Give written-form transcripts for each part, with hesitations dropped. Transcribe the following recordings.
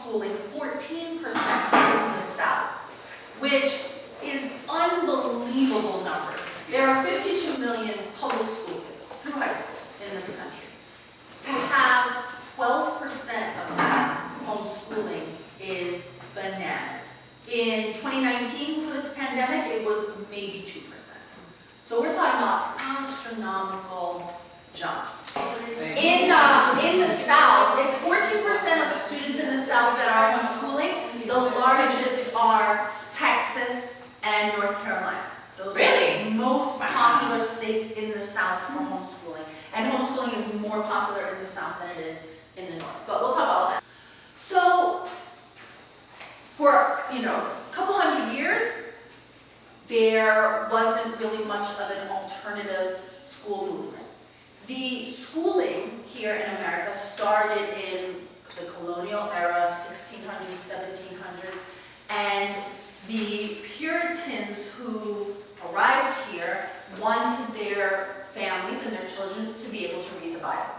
homeschooling 14% of kids in the South, which is unbelievable numbers. There are 52 million public school kids through high school in this country. To have 12% of that homeschooling is bananas. In 2019, for the pandemic, it was maybe 2%. So we're talking about astronomical jumps. In the South, it's 14% of students in the South that are homeschooling. The largest are Texas and North Carolina. Those are the most popular states in the South for homeschooling. And homeschooling is more popular in the South than it is in the North. But we'll talk about all that. So, for a couple hundred years, there wasn't really much of an alternative school movement. The schooling here in America started in the colonial era, 1600s, 1700s, and the Puritans who arrived here wanted their families and their children to be able to read the Bible.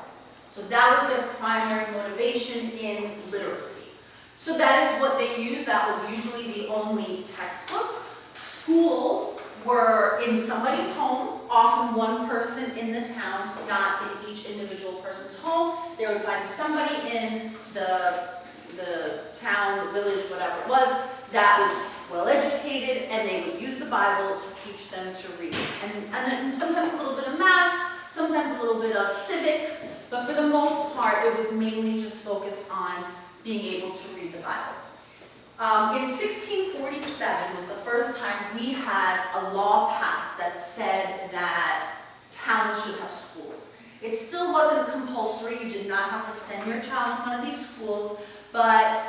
So that was their primary motivation in literacy. So that is what they used. That was usually the only textbook. Schools were in somebody's home, often one person in the town, not in each individual person's home. They would find somebody in the town, the village, whatever it was, that was well educated, and they would use the Bible to teach them to read. And sometimes a little bit of math, sometimes a little bit of civics, but for the most part, it was mainly just focused on being able to read the Bible. In 1647 was the first time we had a law passed that said that towns should have schools. It still wasn't compulsory. You did not have to send your child to one of these schools, but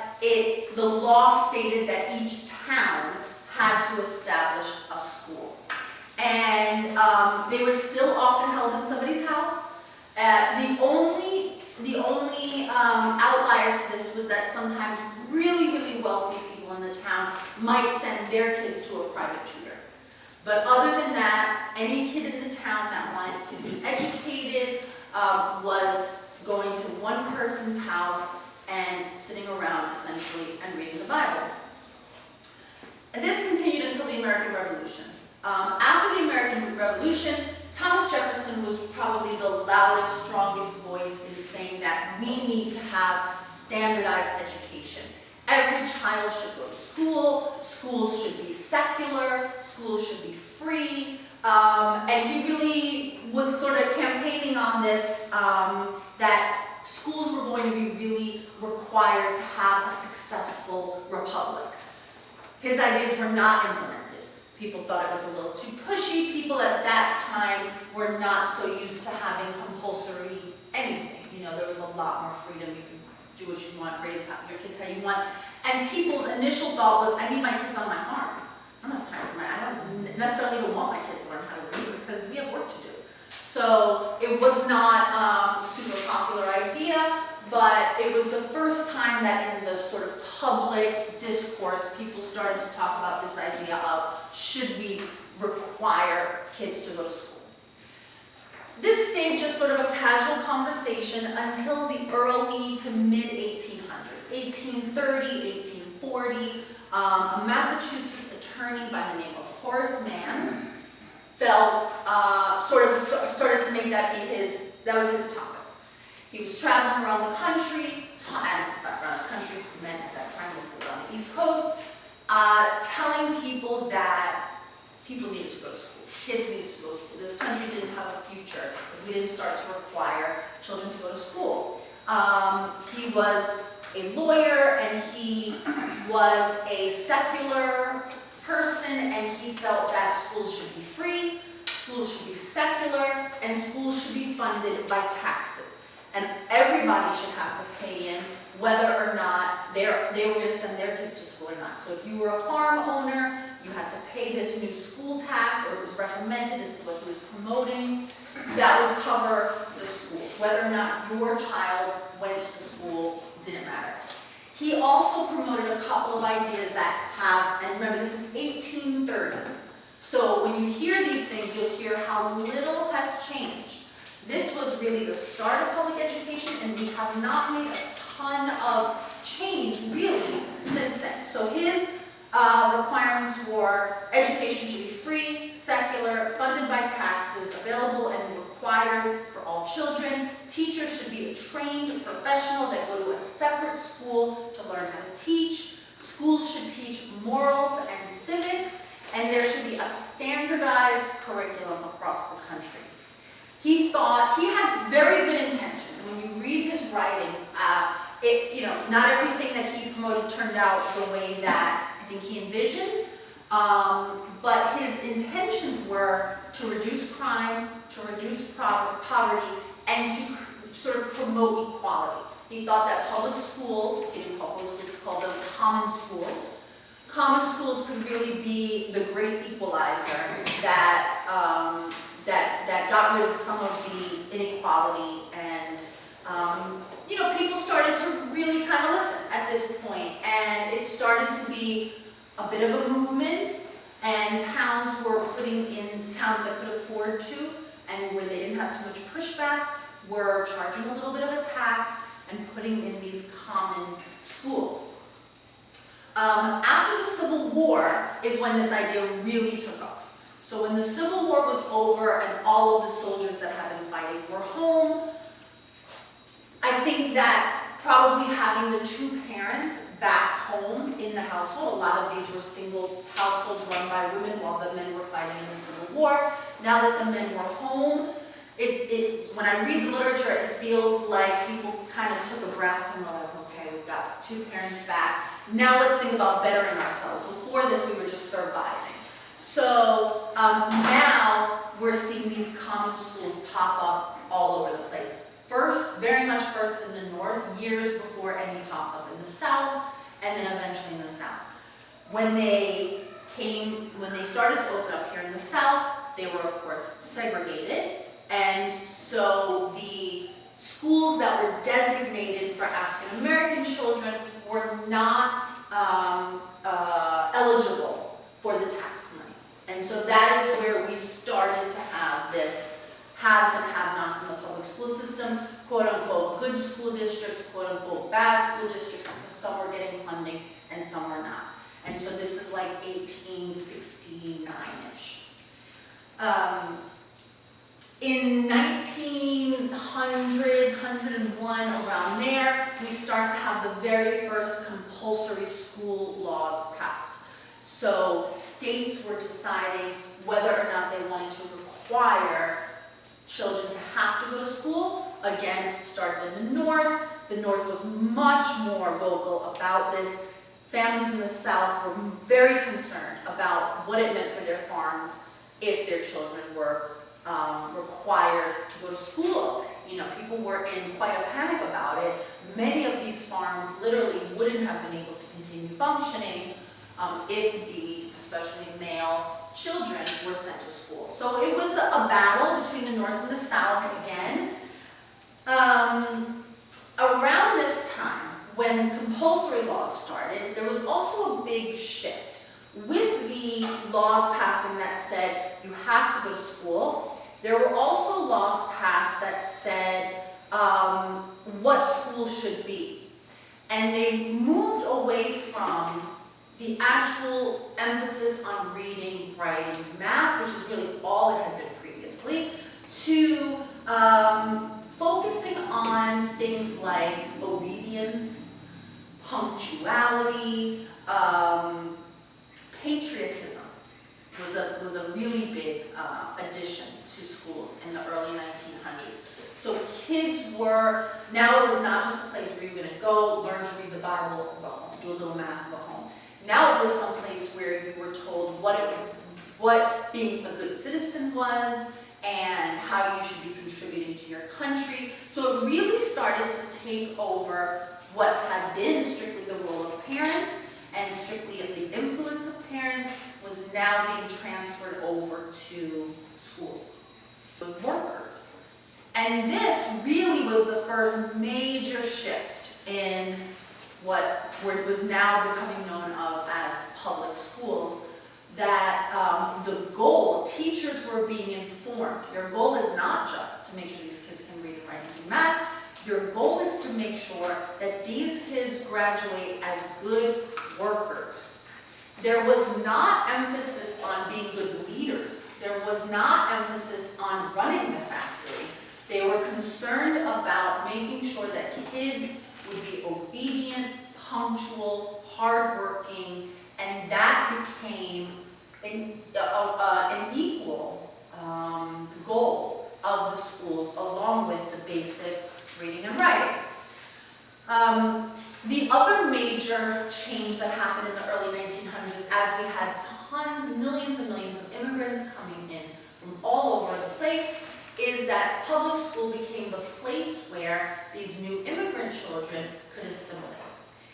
the law stated that each town had to establish a school. And they were still often held in somebody's house. The only outlier to this was that sometimes really, really wealthy people in the town might send their kids to a private tutor. But other than that, any kid in the town that wanted to be educated was going to one person's house and sitting around essentially and reading the Bible. And this continued until the American Revolution. After the American Revolution, Thomas Jefferson was probably the loudest, strongest voice in saying that we need to have standardized education. Every child should go to school, schools should be secular, schools should be free, and he really was sort of campaigning on this, that schools were going to be really required to have a successful republic. His ideas were not implemented. People thought it was a little too pushy. People at that time were not so used to having compulsory anything. There was a lot more freedom. You could do what you want, raise your kids how you want. And people's initial thought was, I need my kids on my farm. I don't have time for I don't necessarily even want my kids to learn how to read because we have work to do. So it was not a super popular idea, but it was the first time that in the sort of public discourse, people started to talk about this idea of, should we require kids to go to school? This stayed just sort of a casual conversation until the early to mid-1800s, 1830, 1840. A Massachusetts attorney by the name of Horace Mann felt, started to make that be that was his topic. He was traveling around the country, meant at that time was still on the East Coast, telling people that people needed to go to school. Kids needed to go to school. This country didn't have a future if we didn't start to require children to go to school. He was a lawyer and he was a secular person, and he felt that schools should be free, schools should be secular, and schools should be funded by taxes. And everybody should have to pay in whether or not they were going to send their kids to school or not. So if you were a farm owner, you had to pay this new school tax, or it was recommended, this is what he was promoting, that would cover the schools. Whether or not your child went to the school didn't matter. He also promoted a couple of ideas that have, and remember this is 1830, so when you hear these things, you'll hear how little has changed. This was really the start of public education, and we have not made a ton of change, really, professional that go to a separate school to learn how to teach. Schools should teach morals and civics, and there should be a standardized curriculum across the country. He had very good intentions. When you read his writings, not everything that he promoted turned out the way that I think he envisioned, but his intentions were to reduce crime, to reduce poverty, and to sort of promote equality. He thought that public schools, he didn't call public schools, he called them common schools. Common schools could really be the great equalizer that got rid of some of the inequality, and people started to really kind of listen at this point, and it started to be a bit of a movement, and towns that could afford to, and where they didn't have too much pushback, were charging a little bit of a tax and putting in these common schools. After the Civil War is when this idea really took off. So when the Civil War was over and all of the soldiers that had been fighting were home, I think that probably having the two parents back home in the household, a lot of these were single households run by women while the men were fighting in the Civil War. Now that the men were home, when I read the literature, it feels like people kind of took a breath and were like, okay, we've got two parents back. Now let's think about bettering ourselves. Before this, we were just surviving. So now we're seeing these common schools pop up all over the place. Very much first in the North, years before any popped up in the South, and then eventually in the South. When they started to open up here in the South, they were of course segregated, and so the schools that were designated for African American children were not eligible for the tax money. And so that is where we started to have this haves and have-nots in the public school system, quote-unquote good school districts, quote-unquote bad school districts, because some were getting funding and some were not. And so this is like 1869-ish. In 1900, 101, around there, we start to have the very first compulsory school laws passed. So states were deciding whether or not they wanted to require children to have to go to school. Again, started in the North. The North was much more vocal about this. Families in the South were very concerned about what it meant for their farms if their children were required to go to school. People were in quite a panic about it. Many of these farms literally wouldn't have been able to continue functioning if especially male children were sent to school. So it was a battle between the North and the South again. Around this time, when compulsory laws started, there was also a big shift. With the laws passing that said you have to go to school, there were also laws passed that said what school should be. And they moved away from the actual emphasis on reading, writing, math, which is really all it had been previously, to focusing on things like obedience, punctuality, patriotism was a really big addition to schools in the early 1900s. So kids now it was not just a place where you were going to go, learn to read the Bible, go home, do a little math, go home. Now it was some place where you were told what being a good citizen was and how you should be contributing to your country. So it really started to take over what had been strictly the role of parents and strictly the influence of parents was now being transferred over to schools, workers. And this really was the first major shift in what was now becoming known of as public schools, that the goal, teachers were being informed. Your goal is not just to make sure these kids can read and write and do math. Your goal is to make sure that these kids graduate as good workers. There was not emphasis on being good leaders. There was not emphasis on running the factory. They were concerned about making sure that kids would be obedient, punctual, hardworking, and that became an equal goal of the schools, along with the basic reading and writing. The other major change that happened in the early 1900s, as we had tons, millions and millions of immigrants coming in from all over the place, is that public school became the place where these new immigrant children could assimilate.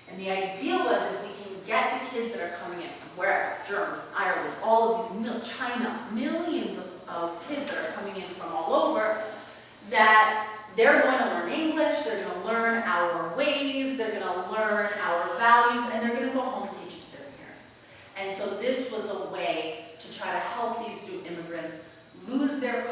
And the idea was, if we can get the kids that are coming in from wherever, Germany, Ireland, all of these, China, millions of kids that are coming in from all over, that they're going to learn English, they're going to learn our ways, they're going to learn our values, and they're going to go home and teach it to their parents. And so this was a way to try to help these new immigrants lose their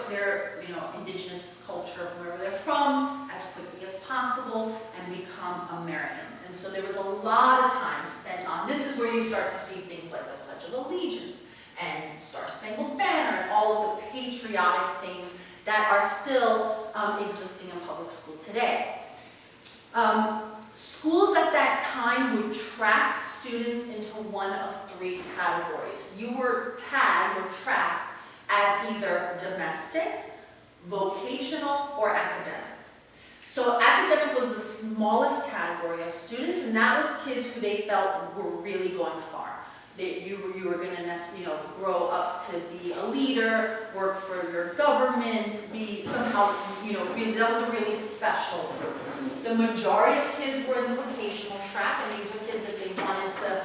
indigenous culture from wherever they're from as quickly as possible and become Americans. And so there was a lot of time spent on, this is where you start to see things like the Pledge of Allegiance and Star Spangled Banner and all of the patriotic things that are still existing in public school today. Schools at that time would track students into one of three categories. You were tagged or tracked as either domestic, vocational, or academic. So academic was the smallest category of students, and that was kids who they felt were really going far. That you were going to grow up to be a leader, work for your government, be somehow, really, that was a really special group. The majority of kids were in the vocational track, and these were kids that they wanted to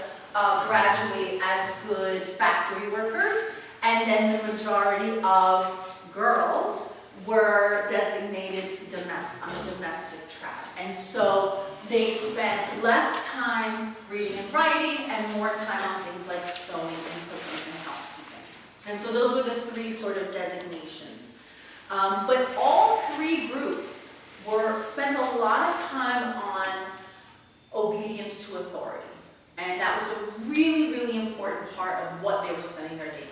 graduate as good factory workers. And then the majority of girls were designated on the domestic track. And so they spent less time reading and writing and more time on things like sewing and cooking and housekeeping. And so those were the three sort of designations. But all three groups spent a lot of time on obedience to authority. And that was a really, really important part of what they were spending their day doing.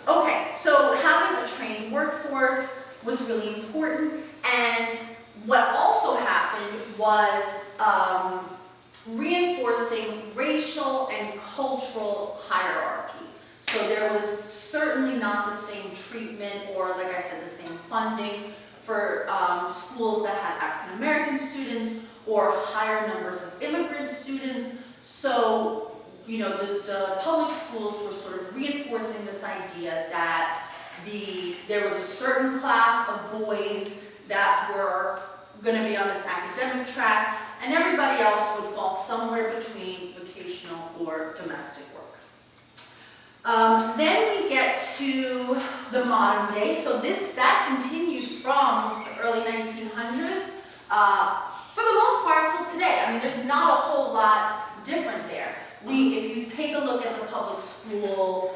Okay, so having a trained workforce was really important, and what also happened was reinforcing racial and cultural hierarchy. So there was certainly not the same treatment or, like I said, the same funding for schools that had African American students or higher numbers of immigrant students. So the public schools were sort of reinforcing this idea that there was a certain class of boys that were going to be on this academic track, and everybody else would fall somewhere between vocational or domestic work. Then we get to the modern day. So that continued from the early 1900s for the most part till today. I mean, there's not a whole lot different there. If you take a look at the public school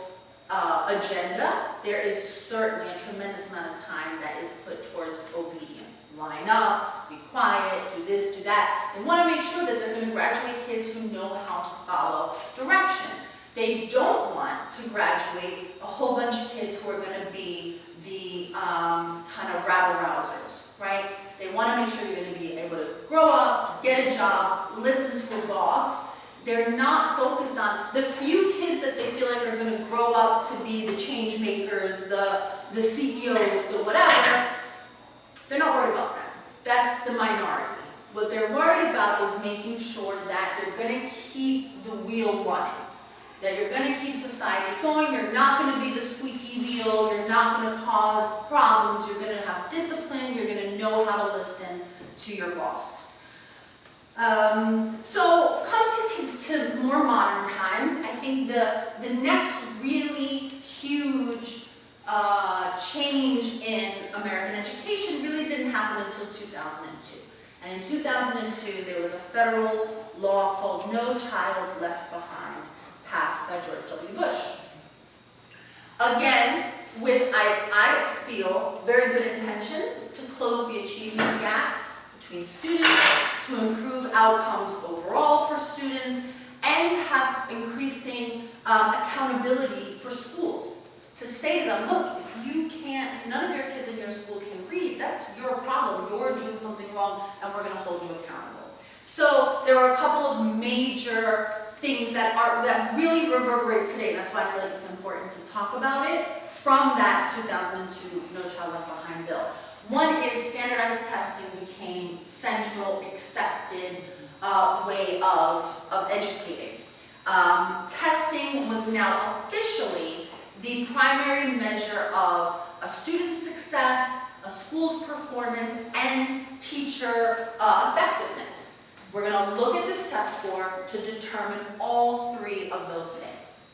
agenda, there is certainly a tremendous amount of time that is put towards obedience. Line up, be quiet, do this, do that. They want to make sure that they're going to graduate kids who know how to follow direction. They don't want to graduate a whole bunch of kids who are going to be the kind of rabble-rousers, right? They want to make sure you're going to be able to grow up, get a job, listen to a boss. They're not focused on the few kids that they feel like are going to grow up to be the change makers, the CEOs, the whatever. They're not worried about that. That's the minority. What they're worried about is making sure that you're going to keep the wheel running, that you're going to keep society going. You're not going to be the squeaky wheel. You're not going to cause problems. You're going to have discipline. You're going to know how to listen to your boss. So come to more modern times. I think the next really huge change in American education really didn't happen until 2002. And in 2002, there was a federal law called No Child Left Behind, passed by George W. Bush. Again, with, I feel, very good intentions to close the achievement gap between students, to improve outcomes overall for students, and to have increasing accountability for schools. To say to them, look, if none of your kids in your school can read, that's your problem. You're doing something wrong, and we're going to hold you accountable. So there are a couple of major things that really reverberate today. That's why I feel like it's important to talk about it from that 2002 No Child Left Behind bill. One is standardized testing became central, accepted way of educating. Testing was now officially the primary measure of a student's success, a school's performance, and teacher effectiveness. We're going to look at this test score to determine all three of those things.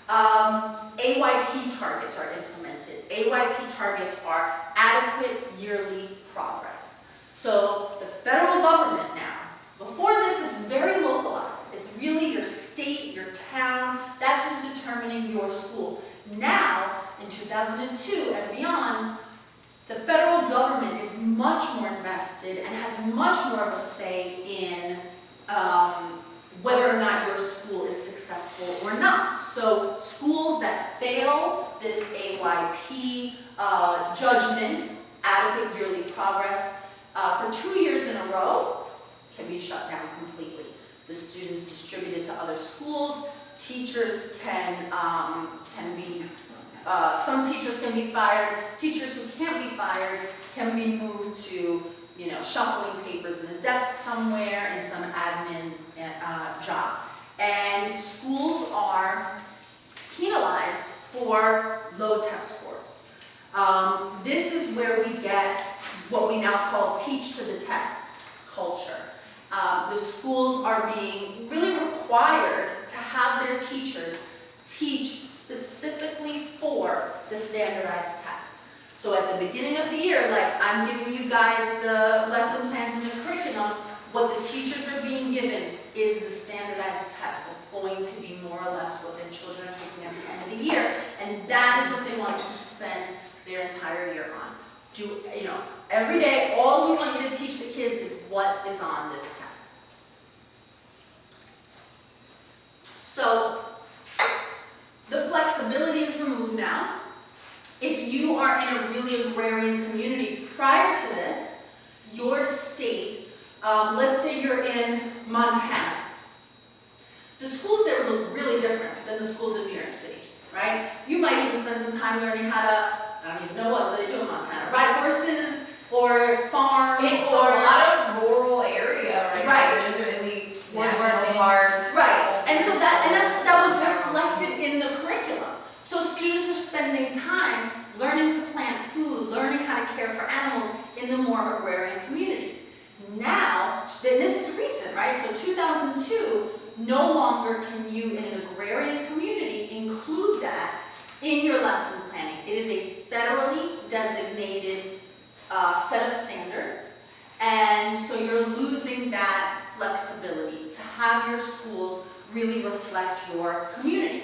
AYP targets are implemented. AYP targets are adequate yearly progress. So the federal government now, before this is very localized. It's really your state, your town, that's who's determining your school. Now, in 2002 and beyond, the federal government is much more invested and has much more of a say in whether or not your school is successful or not. So schools that fail this AYP judgment, adequate yearly progress, for 2 years in a row can be shut down completely. The students distributed to other schools. Teachers can be some teachers can be fired. Teachers who can't be fired can be moved to, shuffling papers in a desk somewhere in some admin job. And schools are penalized for low test scores. This is where we get what we now call teach to the test culture. The schools are being really required to have their teachers teach specifically for the standardized test. So at the beginning of the year, like I'm giving you guys the lesson plans and the curriculum, what the teachers are being given is the standardized test. That's going to be more or less what their children are taking at the end of the year, and that is what they want them to spend their entire year on. Every day, all we want you to teach the kids is what is on this test. So, the flexibility is removed now. If you are in a really agrarian community prior to this, your state, let's say you're in Montana. The schools there look really different than the schools in New York City, right? You might even spend some time learning how to, I don't even know what they do in Montana, ride horses or farm. It's or a lot of rural area, right? There's really national parks. Right, and so that was reflected in the curriculum. So students are spending time learning to plant food, learning how to care for animals in the more agrarian communities. Now, this is recent, right? So 2002, no longer can you in an agrarian community include that in your lesson planning. It is a federally designated set of standards, and so you're losing that flexibility to have your schools really reflect your community.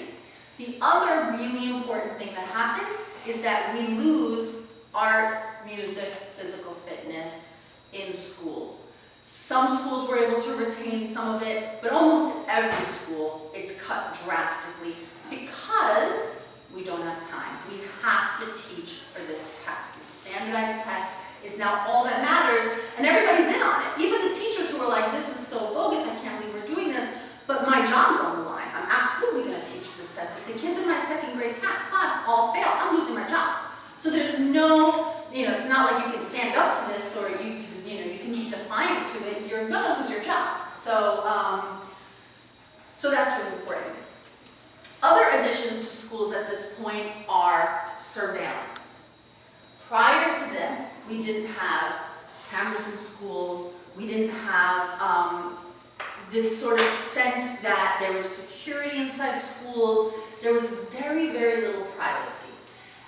The other really important thing that happens is that we lose art, music, physical fitness in schools. Some schools were able to retain some of it, but almost every school, it's cut drastically because we don't have time. We have to teach for this test. The standardized test is now all that matters, and everybody's in on it. Even the teachers who are like, this is so bogus, I can't believe we're doing this, but my job's on the line. I'm absolutely going to teach this test. If the kids in my second grade class all fail, I'm losing my job. So there's no, it's not like you can stand up to this or you can be defiant to it. You're going to lose your job. So that's really important. Other additions to schools at this point are surveillance. Prior to this, we didn't have cameras in schools. We didn't have this sort of sense that there was security inside schools. There was very, very little privacy.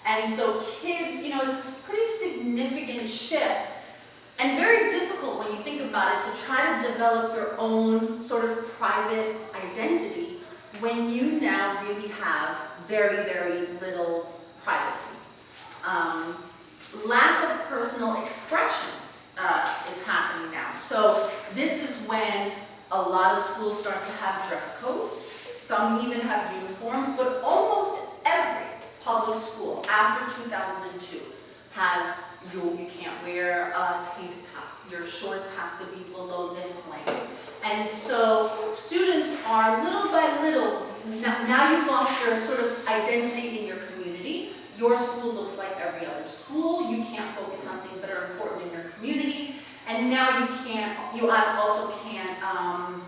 And so kids, it's a pretty significant shift and very difficult when you think about it to try to develop your own sort of private identity when you now really have very, very little privacy. Lack of personal expression is happening now. So this is when a lot of schools start to have dress codes. Some even have uniforms, but almost every public school after 2002 has you can't wear a tank top. Your shorts have to be below this length. And so students are little by little, now you've lost your sort of identity in your community. Your school looks like every other school. You can't focus on things that are important in your community. And now you also can't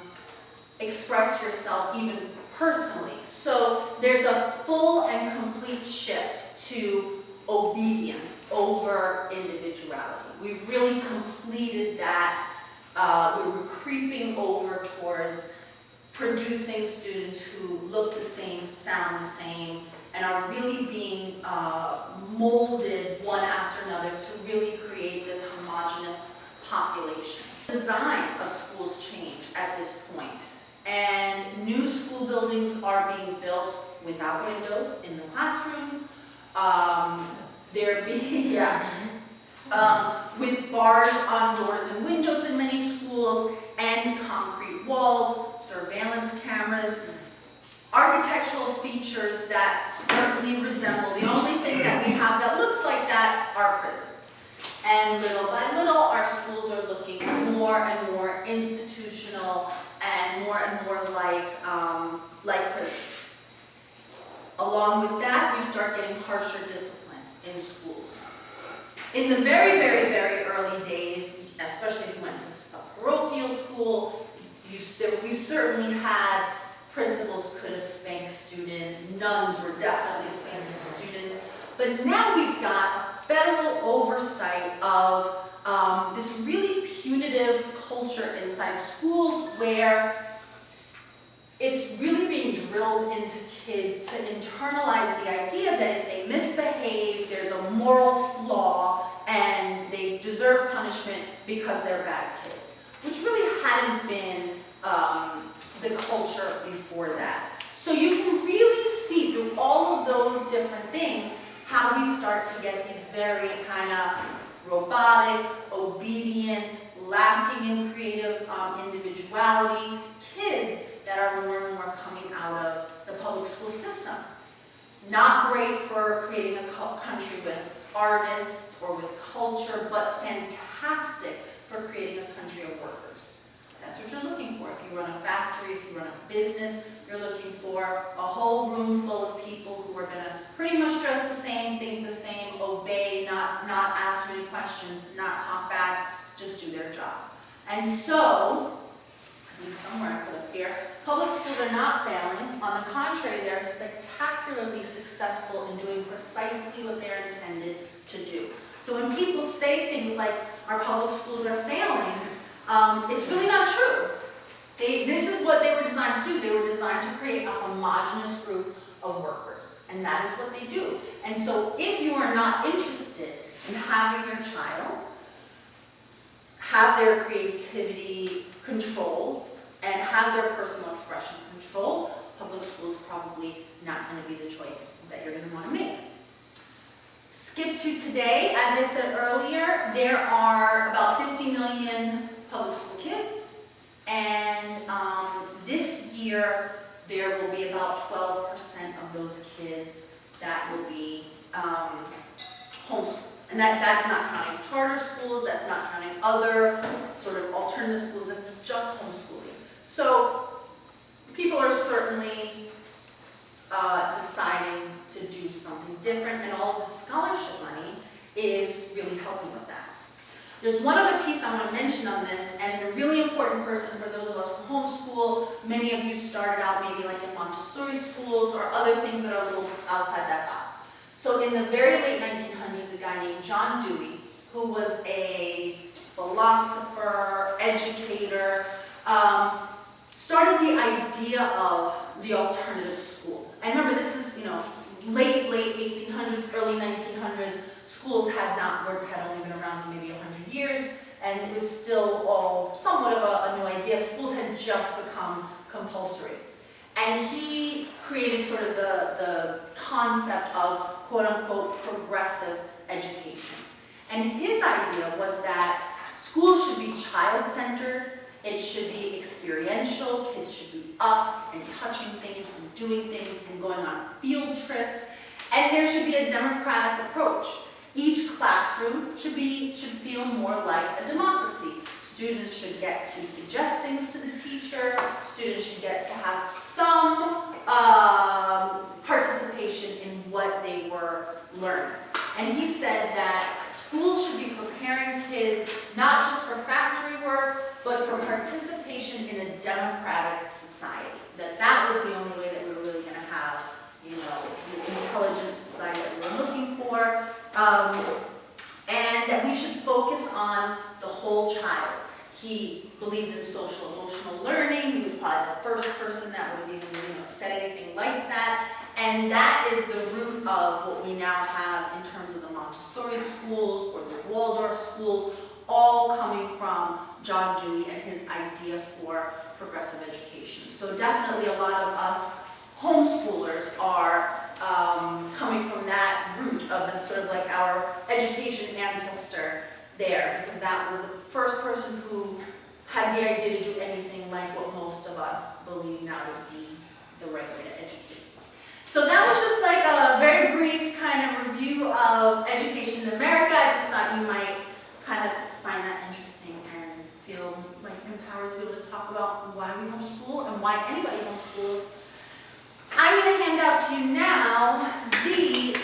express yourself even personally. So there's a full and complete shift to obedience over individuality. We've really completed that. We're creeping over towards producing students who look the same, sound the same, and are really being molded one after another to really create this homogeneous population. The design of schools change at this point, and new school buildings are being built without windows in the classrooms. They're being, with bars on doors and windows in many schools, and concrete walls, surveillance cameras, architectural features that certainly resemble. The only thing that we have that looks like that are prisons. And little by little, our schools are looking more and more institutional and more like prisons. Along with that, we start getting harsher discipline in schools. In the very, very, very early days, especially if you went to a parochial school, we certainly had principals could have spanked students, nuns were definitely spanking students, but now we've got federal oversight of this really punitive culture inside schools where it's really being drilled into kids to internalize the idea that if they misbehave, there's a moral flaw and they deserve punishment because they're bad kids, which really hadn't been the culture before that. So you can really see through all of those different things how we start to get these very kind of robotic, obedient, lacking in creative individuality kids that are more and more coming out of the public school system. Not great for creating a country with artists or with culture, but fantastic for creating a country of workers. That's what you're looking for. If you run a factory, if you run a business, you're looking for a whole room full of people who are going to pretty much dress the same, think the same, obey, not ask too many questions, not talk back, just do their job. And so, I think somewhere I put up here, public schools are not failing. On the contrary, they're spectacularly successful in doing precisely what they're intended to do. So when people say things like, our public schools are failing, it's really not true. This is what they were designed to do. They were designed to create a homogeneous group of workers, and that is what they do. And so if you are not interested in having your child have their creativity controlled and have their personal expression controlled, public school is probably not going to be the choice that you're going to want to make. Skip to today, as I said earlier, there are about 50 million public school kids, and this year there will be about 12% of those kids that will be homeschooled. And that's not counting charter schools, that's not counting other sort of alternative schools, that's just homeschooling. So people are certainly deciding to do something different, and all the scholarship money is really helping with that. There's one other piece I want to mention on this, and a really important person for those of us who homeschool. Many of you started out maybe like in Montessori schools or other things that are a little outside that box. So in the very late 1900s, a guy named John Dewey, who was a philosopher, educator, started the idea of the alternative school. And remember, this is, late 1800s, early 1900s. Schools had only been around for maybe 100 years, and it was still all somewhat of a new idea. Schools had just become compulsory. And he created sort of the concept of quote-unquote progressive education. And his idea was that schools should be child-centered, it should be experiential, kids should be up and touching things and doing things and going on field trips, and there should be a democratic approach. Each classroom should feel more like a democracy. Students should get to suggest things to the teacher. Students should get to have some participation in what they were learning. And he said that schools should be preparing kids not just for factory work, but for participation in a democratic society. That was the only way that we were really going to have, you know, the intelligent society that we were looking for. And that we should focus on the whole child. He believes in social emotional learning. He was probably the first person that would have even, you know, said anything like that. And that is the root of what we now have in terms of the Montessori schools or the Waldorf schools, all coming from John Dewey and his idea for progressive education. So definitely a lot of us homeschoolers are coming from that root of the sort of like our education ancestor there, because that was the first person who had the idea to do anything like what most of us believe now would be the right way to educate. So that was just like a very brief kind of review of education in America. I just thought you might kind of find that interesting and feel like empowered to be able to talk about why we homeschool and why anybody homeschools. I'm going to hand out to you now the